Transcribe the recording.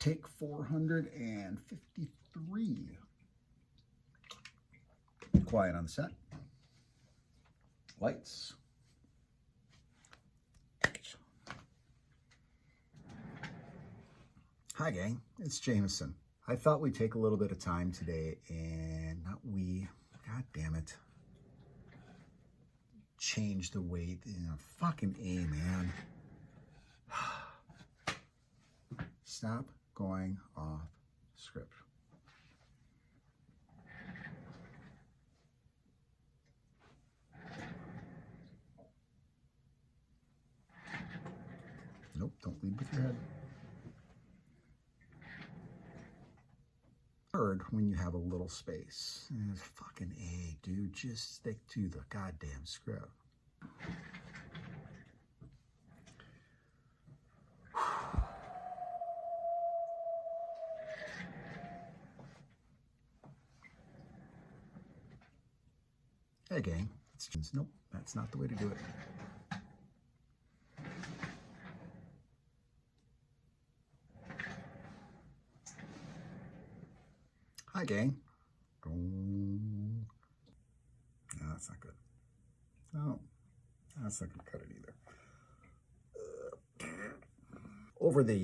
Take 453. Quiet on the set. Lights. Hi gang, it's Jameson. I thought we'd take a little bit of time today and god damn it, change the way, fucking A, man. Stop going off script. Nope, don't lead with your head. Third, when you have a little space. Fucking A, dude, just stick to the goddamn script. Hey gang, it's just, nope, that's not the way to do it. Hi gang. No, that's not good. No, that's not gonna cut it either. Over the